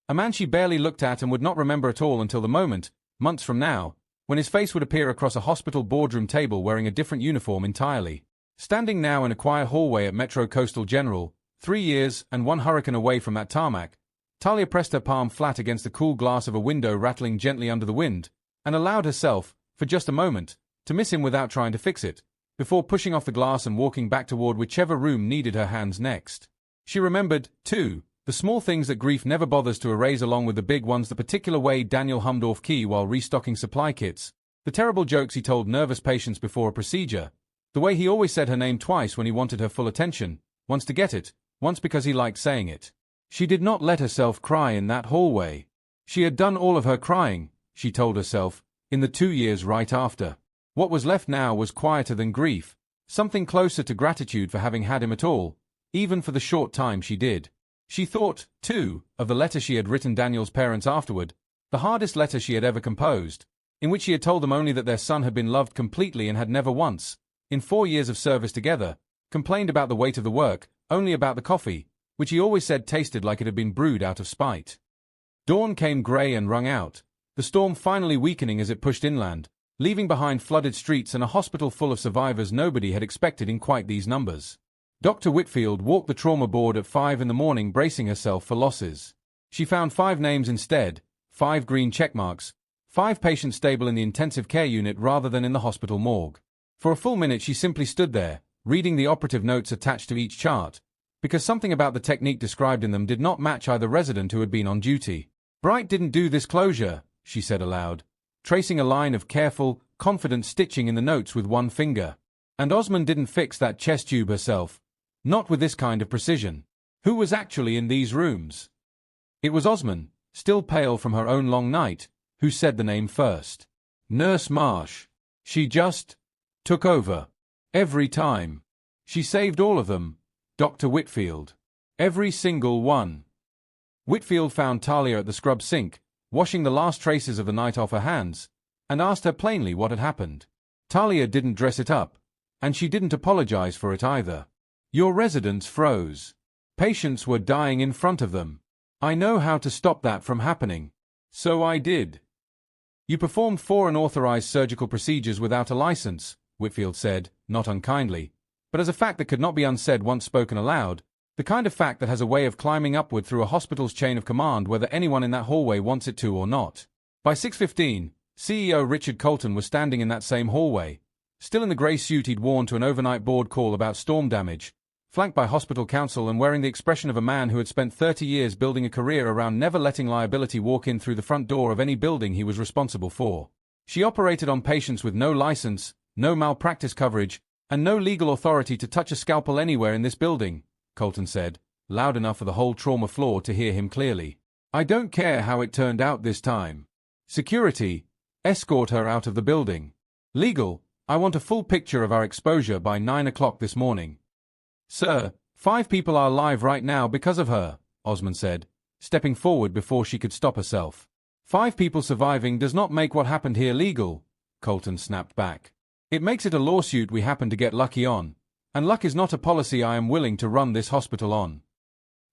Speaker 2: a man she barely looked at and would not remember at all until the moment, months from now, when his face would appear across a hospital boardroom table wearing a different uniform entirely. Standing now in a quiet hallway at Metro Coastal General, 3 years and 1 hurricane away from that tarmac, Talia pressed her palm flat against the cool glass of a window rattling gently under the wind, and allowed herself, for just a moment, to miss him without trying to fix it, before pushing off the glass and walking back toward whichever room needed her hands next. She remembered, too, the small things that grief never bothers to erase along with the big ones, the particular way Daniel hummed off key while restocking supply kits, the terrible jokes he told nervous patients before a procedure, the way he always said her name twice when he wanted her full attention, once to get it, once because he liked saying it. She did not let herself cry in that hallway. She had done all of her crying, she told herself, in the 2 years right after. What was left now was quieter than grief, something closer to gratitude for having had him at all, even for the short time she did. She thought, too, of the letter she had written Daniel's parents afterward, the hardest letter she had ever composed, in which she had told them only that their son had been loved completely and had never once, in 4 years of service together, complained about the weight of the work, only about the coffee, which he always said tasted like it had been brewed out of spite. Dawn came grey and wrung out, the storm finally weakening as it pushed inland, leaving behind flooded streets and a hospital full of survivors nobody had expected in quite these numbers. Dr. Whitfield walked the trauma board at 5 in the morning, bracing herself for losses. She found 5 names instead, 5 green checkmarks, 5 patients stable in the intensive care unit rather than in the hospital morgue. For a full minute she simply stood there, reading the operative notes attached to each chart, because something about the technique described in them did not match either resident who had been on duty. Bright didn't do this closure, she said aloud, tracing a line of careful, confident stitching in the notes with one finger. And Osmond didn't fix that chest tube herself, not with this kind of precision. Who was actually in these rooms? It was Osmond, still pale from her own long night, who said the name first. Nurse Marsh. She just took over. Every time. She saved all of them. Dr. Whitfield. Every single one. Whitfield found Talia at the scrub sink, washing the last traces of the night off her hands, and asked her plainly what had happened. Talia didn't dress it up, and she didn't apologize for it either. Your residents froze. Patients were dying in front of them. I know how to stop that from happening. So I did. You performed 4 unauthorized surgical procedures without a license, Whitfield said, not unkindly, but as a fact that could not be unsaid once spoken aloud, the kind of fact that has a way of climbing upward through a hospital's chain of command whether anyone in that hallway wants it to or not. By 6:15, CEO Richard Colton was standing in that same hallway, still in the grey suit he'd worn to an overnight board call about storm damage, flanked by hospital counsel and wearing the expression of a man who had spent 30 years building a career around never letting liability walk in through the front door of any building he was responsible for. She operated on patients with no license, no malpractice coverage, and no legal authority to touch a scalpel anywhere in this building, Colton said, loud enough for the whole trauma floor to hear him clearly. I don't care how it turned out this time. Security, escort her out of the building. Legal, I want a full picture of our exposure by 9 o'clock this morning. Sir, 5 people are alive right now because of her, Osmond said, stepping forward before she could stop herself. 5 people surviving does not make what happened here legal, Colton snapped back. It makes it a lawsuit we happen to get lucky on, and luck is not a policy I am willing to run this hospital on.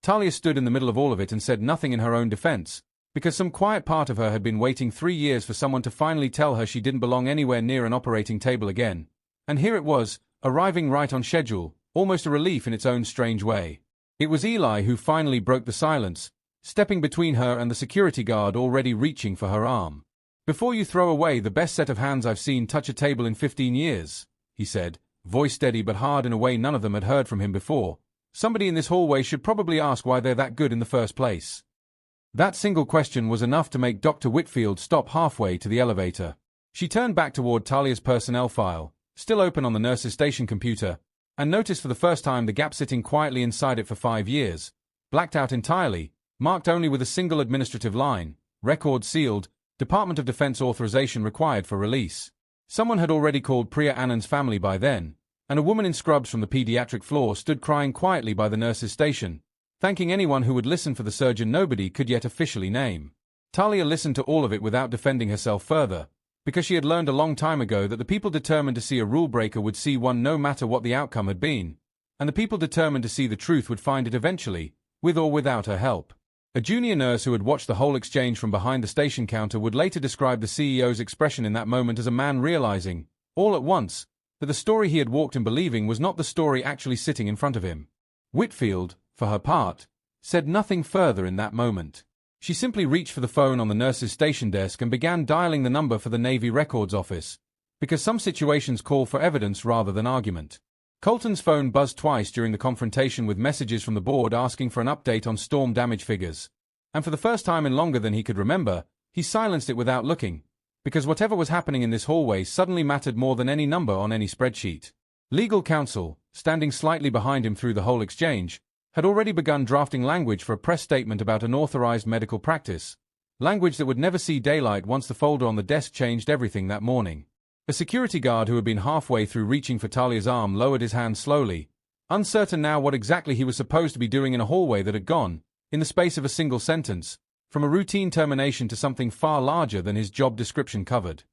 Speaker 2: Talia stood in the middle of all of it and said nothing in her own defense, because some quiet part of her had been waiting 3 years for someone to finally tell her she didn't belong anywhere near an operating table again. And here it was, arriving right on schedule, almost a relief in its own strange way. It was Eli who finally broke the silence, stepping between her and the security guard already reaching for her arm. Before you throw away the best set of hands I've seen touch a table in 15 years, he said, voice steady but hard in a way none of them had heard from him before, somebody in this hallway should probably ask why they're that good in the first place. That single question was enough to make Dr. Whitfield stop halfway to the elevator. She turned back toward Talia's personnel file, still open on the nurse's station computer, and noticed for the first time the gap sitting quietly inside it for 5 years, blacked out entirely, marked only with a single administrative line, record sealed, Department of Defense authorization required for release. Someone had already called Priya Anand's family by then, and a woman in scrubs from the pediatric floor stood crying quietly by the nurse's station, thanking anyone who would listen for the surgeon nobody could yet officially name. Talia listened to all of it without defending herself further, because she had learned a long time ago that the people determined to see a rule breaker would see one no matter what the outcome had been, and the people determined to see the truth would find it eventually, with or without her help. A junior nurse who had watched the whole exchange from behind the station counter would later describe the CEO's expression in that moment as a man realizing, all at once, that the story he had walked in believing was not the story actually sitting in front of him. Whitfield, for her part, said nothing further in that moment. She simply reached for the phone on the nurse's station desk and began dialing the number for the Navy Records office, because some situations call for evidence rather than argument. Colton's phone buzzed twice during the confrontation with messages from the board asking for an update on storm damage figures, and for the first time in longer than he could remember, he silenced it without looking, because whatever was happening in this hallway suddenly mattered more than any number on any spreadsheet. Legal counsel, standing slightly behind him through the whole exchange, had already begun drafting language for a press statement about unauthorized medical practice, language that would never see daylight once the folder on the desk changed everything that morning. A security guard who had been halfway through reaching for Talia's arm lowered his hand slowly, uncertain now what exactly he was supposed to be doing in a hallway that had gone, in the space of a single sentence, from a routine termination to something far larger than his job description covered.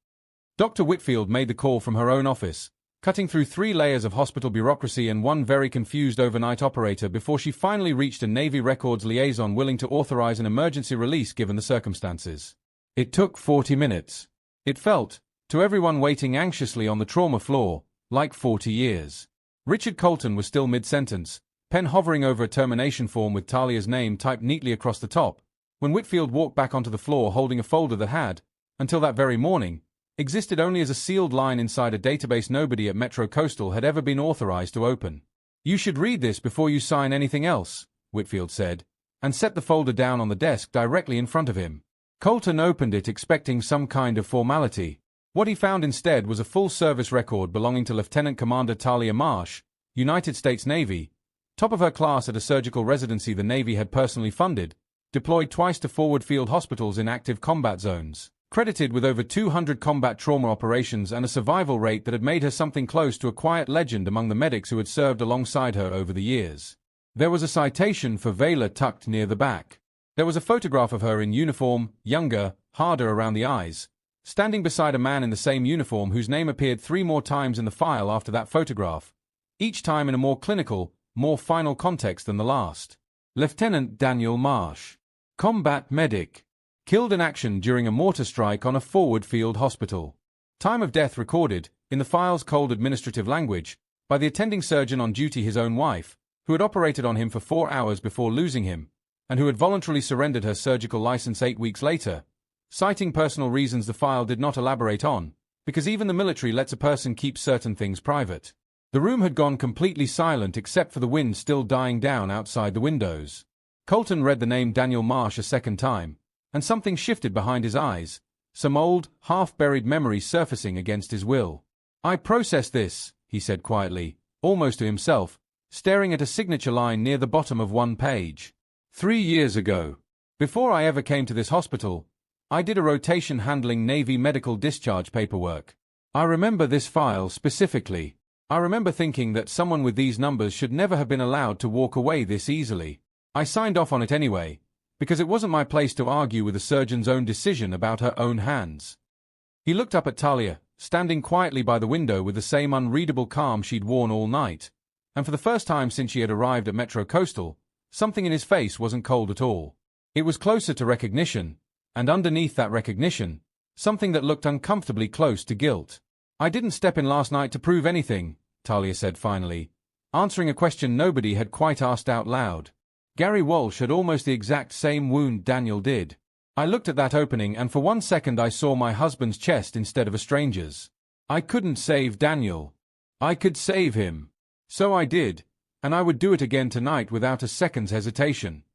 Speaker 2: Dr. Whitfield made the call from her own office, cutting through 3 layers of hospital bureaucracy and one very confused overnight operator before she finally reached a Navy Records liaison willing to authorize an emergency release given the circumstances. It took 40 minutes. It felt, to everyone waiting anxiously on the trauma floor, like 40 years. Richard Colton was still mid-sentence, pen hovering over a termination form with Talia's name typed neatly across the top, when Whitfield walked back onto the floor holding a folder that had, until that very morning, existed only as a sealed line inside a database nobody at Metro Coastal had ever been authorized to open. "You should read this before you sign anything else," Whitfield said, and set the folder down on the desk directly in front of him. Colton opened it expecting some kind of formality. What he found instead was a full-service record belonging to Lieutenant Commander Talia Marsh, United States Navy, top of her class at a surgical residency the Navy had personally funded, deployed twice to forward field hospitals in active combat zones, credited with over 200 combat trauma operations and a survival rate that had made her something close to a quiet legend among the medics who had served alongside her over the years. There was a citation for valor tucked near the back. There was a photograph of her in uniform, younger, harder around the eyes, standing beside a man in the same uniform whose name appeared 3 more times in the file after that photograph, each time in a more clinical, more final context than the last. Lieutenant Daniel Marsh, combat medic, killed in action during a mortar strike on a forward field hospital. Time of death recorded, in the file's cold administrative language, by the attending surgeon on duty, his own wife, who had operated on him for 4 hours before losing him, and who had voluntarily surrendered her surgical license 8 weeks later, citing personal reasons the file did not elaborate on, because even the military lets a person keep certain things private. The room had gone completely silent except for the wind still dying down outside the windows. Colton read the name Daniel Marsh a second time, and something shifted behind his eyes, some old, half-buried memory surfacing against his will. "I processed this," he said quietly, almost to himself, staring at a signature line near the bottom of one page. 3 years ago. Before I ever came to this hospital, I did a rotation handling Navy medical discharge paperwork. I remember this file specifically. I remember thinking that someone with these numbers should never have been allowed to walk away this easily. I signed off on it anyway, because it wasn't my place to argue with the surgeon's own decision about her own hands." He looked up at Talia, standing quietly by the window with the same unreadable calm she'd worn all night, and for the first time since she had arrived at Metro Coastal, something in his face wasn't cold at all. It was closer to recognition, and underneath that recognition, something that looked uncomfortably close to guilt. "I didn't step in last night to prove anything," Talia said finally, answering a question nobody had quite asked out loud. Gary Walsh had almost the exact same wound Daniel did. "I looked at that opening and for 1 second I saw my husband's chest instead of a stranger's. I couldn't save Daniel. I could save him. So I did, and I would do it again tonight without a second's hesitation."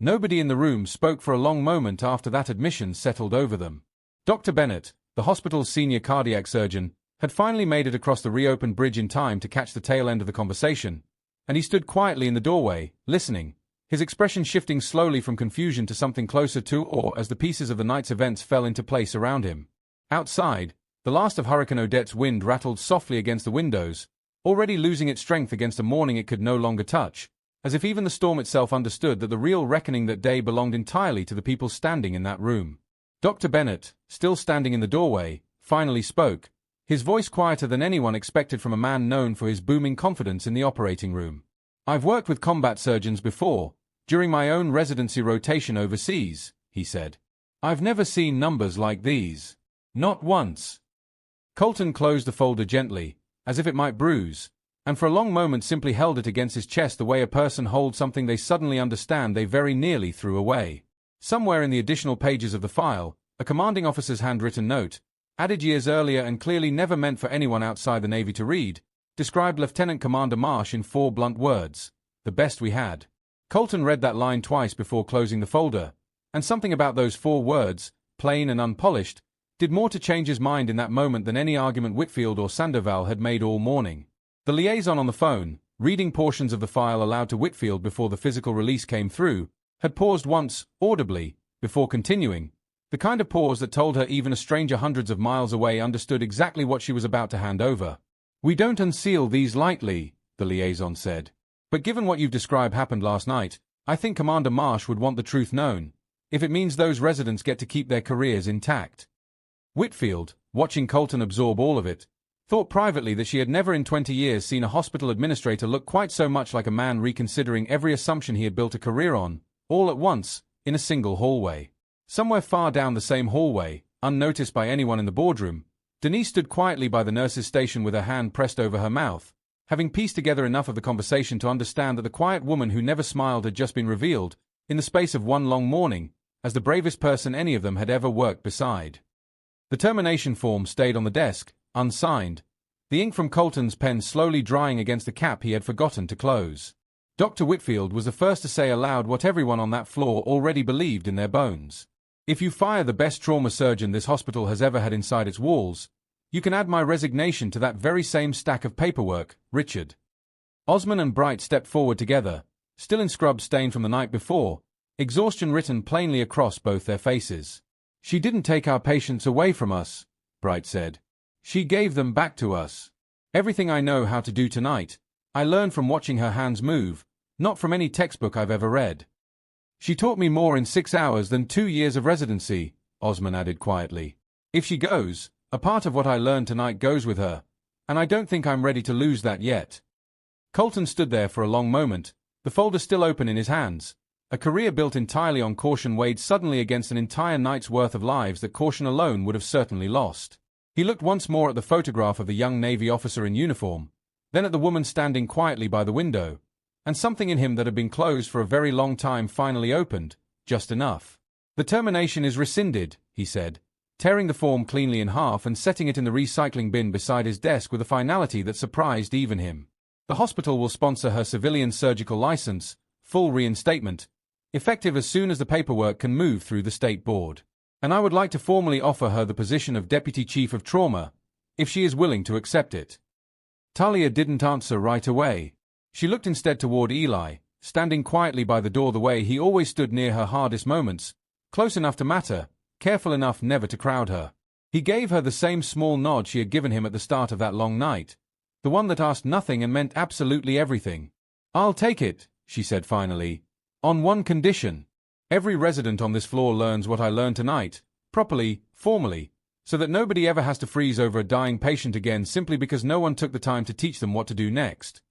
Speaker 2: Nobody in the room spoke for a long moment after that admission settled over them. Dr. Bennett, the hospital's senior cardiac surgeon, had finally made it across the reopened bridge in time to catch the tail end of the conversation, and he stood quietly in the doorway, listening, his expression shifting slowly from confusion to something closer to awe as the pieces of the night's events fell into place around him. Outside, the last of Hurricane Odette's wind rattled softly against the windows, already losing its strength against a morning it could no longer touch, as if even the storm itself understood that the real reckoning that day belonged entirely to the people standing in that room. Dr. Bennett, still standing in the doorway, finally spoke, his voice quieter than anyone expected from a man known for his booming confidence in the operating room. "I've worked with combat surgeons before, during my own residency rotation overseas," he said. "I've never seen numbers like these. Not once." Colton closed the folder gently, as if it might bruise, and for a long moment simply held it against his chest the way a person holds something they suddenly understand they very nearly threw away. Somewhere in the additional pages of the file, a commanding officer's handwritten note, added years earlier and clearly never meant for anyone outside the Navy to read, described Lieutenant Commander Marsh in 4 blunt words: "The best we had." Colton read that line twice before closing the folder, and something about those 4 words, plain and unpolished, did more to change his mind in that moment than any argument Whitfield or Sandoval had made all morning. The liaison on the phone, reading portions of the file aloud to Whitfield before the physical release came through, had paused once, audibly, before continuing, The kind of pause that told her even a stranger hundreds of miles away understood exactly what she was about to hand over. "We don't unseal these lightly," the liaison said. "But given what you've described happened last night, I think Commander Marsh would want the truth known, if it means those residents get to keep their careers intact." Whitfield, watching Colton absorb all of it, thought privately that she had never in 20 years seen a hospital administrator look quite so much like a man reconsidering every assumption he had built a career on, all at once, in a single hallway. Somewhere far down the same hallway, unnoticed by anyone in the boardroom, Denise stood quietly by the nurse's station with her hand pressed over her mouth, having pieced together enough of the conversation to understand that the quiet woman who never smiled had just been revealed, in the space of one long morning, as the bravest person any of them had ever worked beside. The termination form stayed on the desk, unsigned, the ink from Colton's pen slowly drying against the cap he had forgotten to close. Dr. Whitfield was the first to say aloud what everyone on that floor already believed in their bones. "If you fire the best trauma surgeon this hospital has ever had inside its walls, you can add my resignation to that very same stack of paperwork, Richard." Osman and Bright stepped forward together, still in scrub stain from the night before, exhaustion written plainly across both their faces. "She didn't take our patients away from us," Bright said. "She gave them back to us. Everything I know how to do tonight, I learned from watching her hands move, not from any textbook I've ever read." "She taught me more in 6 hours than 2 years of residency," Osman added quietly. "If she goes, a part of what I learned tonight goes with her, and I don't think I'm ready to lose that yet." Colton stood there for a long moment, the folder still open in his hands. A career built entirely on caution weighed suddenly against an entire night's worth of lives that caution alone would have certainly lost. He looked once more at the photograph of the young Navy officer in uniform, then at the woman standing quietly by the window, and something in him that had been closed for a very long time finally opened, just enough. "The termination is rescinded," he said, tearing the form cleanly in half and setting it in the recycling bin beside his desk with a finality that surprised even him. "The hospital will sponsor her civilian surgical license, full reinstatement, effective as soon as the paperwork can move through the state board. And I would like to formally offer her the position of Deputy Chief of Trauma, if she is willing to accept it." Talia didn't answer right away. She looked instead toward Eli, standing quietly by the door the way he always stood near her hardest moments, close enough to matter, careful enough never to crowd her. He gave her the same small nod she had given him at the start of that long night, the one that asked nothing and meant absolutely everything. "I'll take it," she said finally, "on one condition. Every resident on this floor learns what I learned tonight, properly, formally, so that nobody ever has to freeze over a dying patient again simply because no one took the time to teach them what to do next."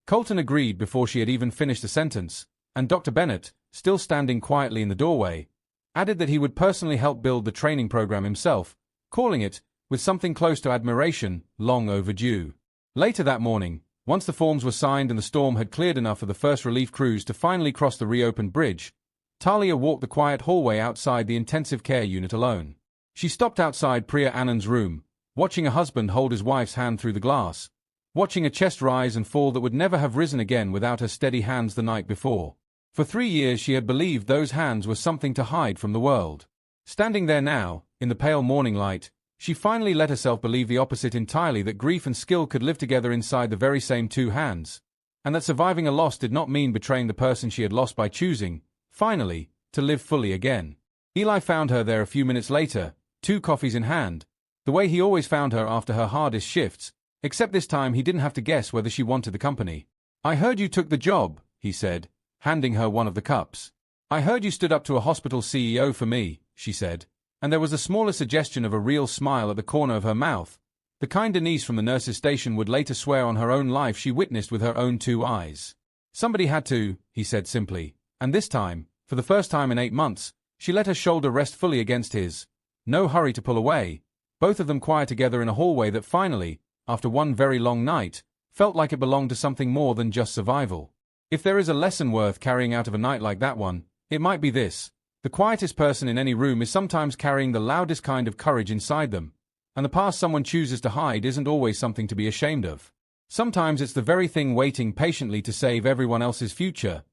Speaker 2: Colton agreed before she had even finished the sentence, and Dr. Bennett, still standing quietly in the doorway, added that he would personally help build the training program himself, calling it, with something close to admiration, long overdue. Later that morning, once the forms were signed and the storm had cleared enough for the first relief crews to finally cross the reopened bridge, Talia walked the quiet hallway outside the intensive care unit alone. She stopped outside Priya Anand's room, watching a husband hold his wife's hand through the glass, watching a chest rise and fall that would never have risen again without her steady hands the night before. For 3 years she had believed those hands were something to hide from the world. Standing there now, in the pale morning light, she finally let herself believe the opposite entirely, that grief and skill could live together inside the very same two hands, and that surviving a loss did not mean betraying the person she had lost by choosing, finally, to live fully again. Eli found her there a few minutes later, 2 coffees in hand, the way he always found her after her hardest shifts, except this time he didn't have to guess whether she wanted the company. "I heard you took the job," he said, handing her one of the cups. "I heard you stood up to a hospital CEO for me," she said, and there was the smallest suggestion of a real smile at the corner of her mouth, the kind Denise from the nurse's station would later swear on her own life she witnessed with her own 2 eyes. "Somebody had to," he said simply, and this time, for the first time in 8 months, she let her shoulder rest fully against his. No hurry to pull away, both of them quiet together in a hallway that finally, after one very long night, felt like it belonged to something more than just survival. If there is a lesson worth carrying out of a night like that one, it might be this: the quietest person in any room is sometimes carrying the loudest kind of courage inside them, and the past someone chooses to hide isn't always something to be ashamed of. Sometimes it's the very thing waiting patiently to save everyone else's future,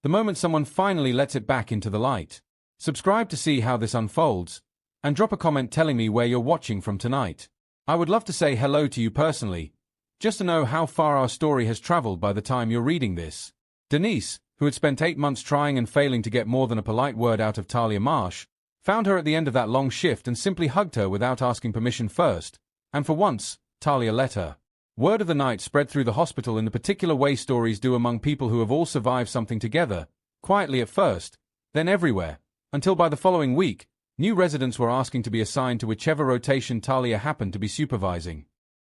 Speaker 2: the moment someone finally lets it back into the light. Subscribe to see how this unfolds, and drop a comment telling me where you're watching from tonight. I would love to say hello to you personally, just to know how far our story has traveled by the time you're reading this. Denise, who had spent 8 months trying and failing to get more than a polite word out of Talia Marsh, Found her at the end of that long shift and simply hugged her without asking permission first, and for once, Talia let her. Word of the night spread through the hospital in the particular way stories do among people who have all survived something together, quietly at first, then everywhere, until by the following week, new residents were asking to be assigned to whichever rotation Talia happened to be supervising.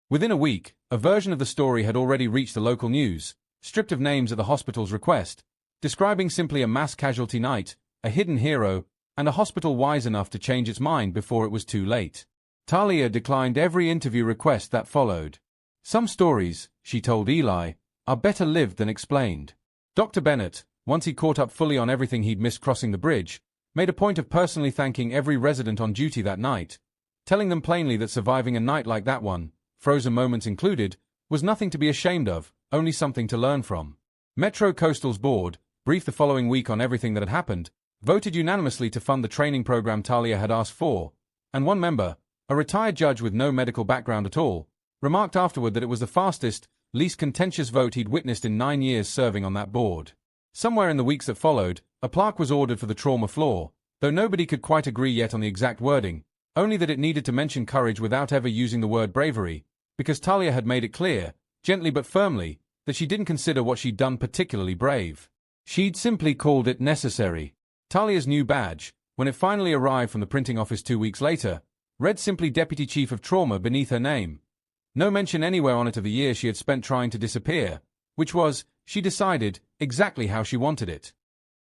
Speaker 2: Within a week, a version of the story had already reached the local news, stripped of names at the hospital's request, describing simply a mass casualty night, a hidden hero, and a hospital wise enough to change its mind before it was too late. Talia declined every interview request that followed. Some stories, she told Eli, are better lived than explained. Dr. Bennett, once he caught up fully on everything he'd missed crossing the bridge, made a point of personally thanking every resident on duty that night, telling them plainly that surviving a night like that one, frozen moments included, was nothing to be ashamed of, only something to learn from. Metro Coastal's board, briefed the following week on everything that had happened, voted unanimously to fund the training program Talia had asked for, and one member, a retired judge with no medical background at all, remarked afterward that it was the fastest, least contentious vote he'd witnessed in 9 years serving on that board. Somewhere in the weeks that followed, a plaque was ordered for the trauma floor, though nobody could quite agree yet on the exact wording, only that it needed to mention courage without ever using the word bravery, because Talia had made it clear, gently but firmly, that she didn't consider what she'd done particularly brave. She'd simply called it necessary. Talia's new badge, when it finally arrived from the printing office 2 weeks later, read simply Deputy Chief of Trauma beneath her name. No mention anywhere on it of the year she had spent trying to disappear, which was, she decided, exactly how she wanted it.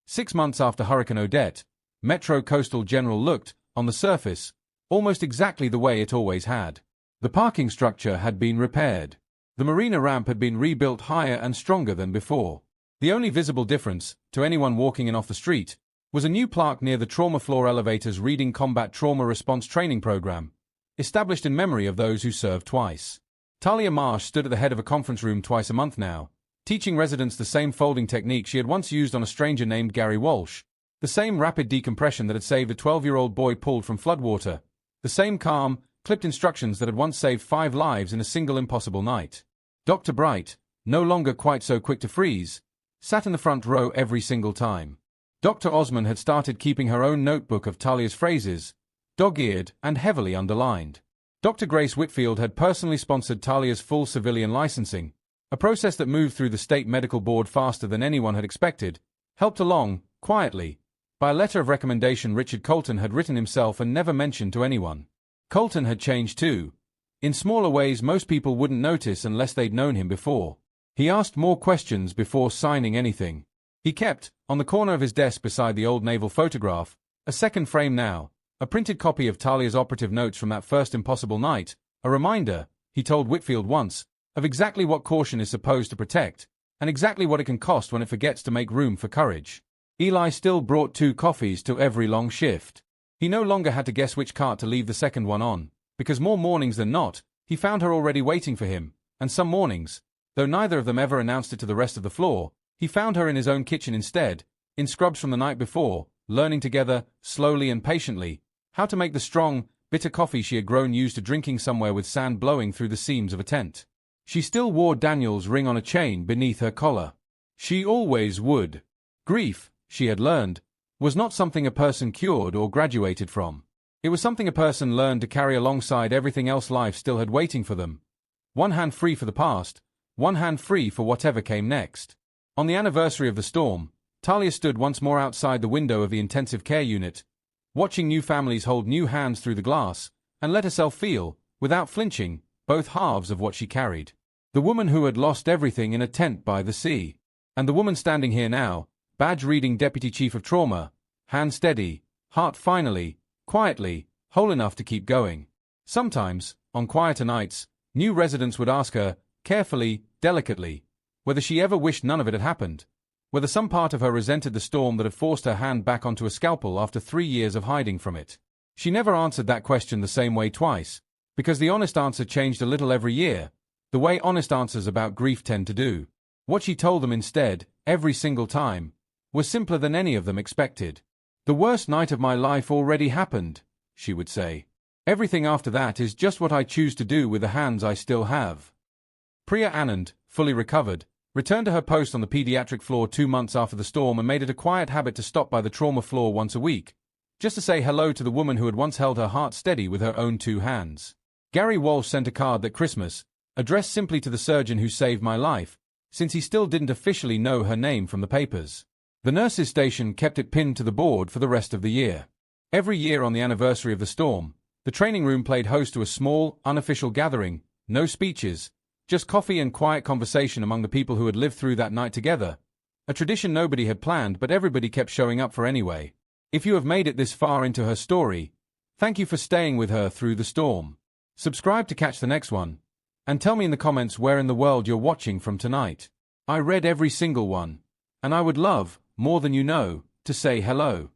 Speaker 2: 6 months after Hurricane Odette, Metro Coastal General looked, on the surface, almost exactly the way it always had. The parking structure had been repaired. The marina ramp had been rebuilt higher and stronger than before. The only visible difference, to anyone walking in off the street, was a new plaque near the trauma floor elevators reading Combat Trauma Response Training Program, established in memory of those who served twice. Talia Marsh stood at the head of a conference room twice a month now, teaching residents the same folding technique she had once used on a stranger named Gary Walsh, the same rapid decompression that had saved a 12-year-old boy pulled from floodwater, the same calm, clipped instructions that had once saved 5 lives in a single impossible night. Dr. Bright, no longer quite so quick to freeze, sat in the front row every single time. Dr. Osman had started keeping her own notebook of Talia's phrases, dog-eared and heavily underlined. Dr. Grace Whitfield had personally sponsored Talia's full civilian licensing, a process that moved through the state medical board faster than anyone had expected, helped along, quietly, by a letter of recommendation Richard Colton had written himself and never mentioned to anyone. Colton had changed too. In smaller ways most people wouldn't notice unless they'd known him before. He asked more questions before signing anything. He kept, on the corner of his desk beside the old naval photograph, a second frame now, a printed copy of Talia's operative notes from that first impossible night, a reminder, he told Whitfield once, of exactly what caution is supposed to protect, and exactly what it can cost when it forgets to make room for courage. Eli still brought 2 coffees to every long shift. He no longer had to guess which cart to leave the second one on, because more mornings than not, he found her already waiting for him, and some mornings, though neither of them ever announced it to the rest of the floor, he found her in his own kitchen instead, in scrubs from the night before, learning together, slowly and patiently, how to make the strong, bitter coffee she had grown used to drinking somewhere with sand blowing through the seams of a tent. She still wore Daniel's ring on a chain beneath her collar. She always would. Grief, she had learned, was not something a person cured or graduated from. It was something a person learned to carry alongside everything else life still had waiting for them. One hand free for the past, one hand free for whatever came next. On the anniversary of the storm, Talia stood once more outside the window of the intensive care unit, watching new families hold new hands through the glass, and let herself feel, without flinching, both halves of what she carried. The woman who had lost everything in a tent by the sea, and the woman standing here now, badge-reading Deputy Chief of Trauma, hand steady, heart finally, quietly, whole enough to keep going. Sometimes, on quieter nights, new residents would ask her, carefully, delicately, whether she ever wished none of it had happened, whether some part of her resented the storm that had forced her hand back onto a scalpel after 3 years of hiding from it. She never answered that question the same way twice, because the honest answer changed a little every year, the way honest answers about grief tend to do. What she told them instead, every single time, was simpler than any of them expected. "The worst night of my life already happened," she would say. "Everything after that is just what I choose to do with the hands I still have." Priya Anand, fully recovered, returned to her post on the pediatric floor 2 months after the storm and made it a quiet habit to stop by the trauma floor once a week, just to say hello to the woman who had once held her heart steady with her own 2 hands. Gary Walsh sent a card that Christmas, addressed simply to the surgeon who saved my life, since he still didn't officially know her name from the papers. The nurses' station kept it pinned to the board for the rest of the year. Every year on the anniversary of the storm, the training room played host to a small, unofficial gathering, no speeches, just coffee and quiet conversation among the people who had lived through that night together. A tradition nobody had planned, but everybody kept showing up for anyway. If you have made it this far into her story, thank you for staying with her through the storm. Subscribe to catch the next one, and tell me in the comments where in the world you're watching from tonight. I read every single one, and I would love, more than you know, to say hello.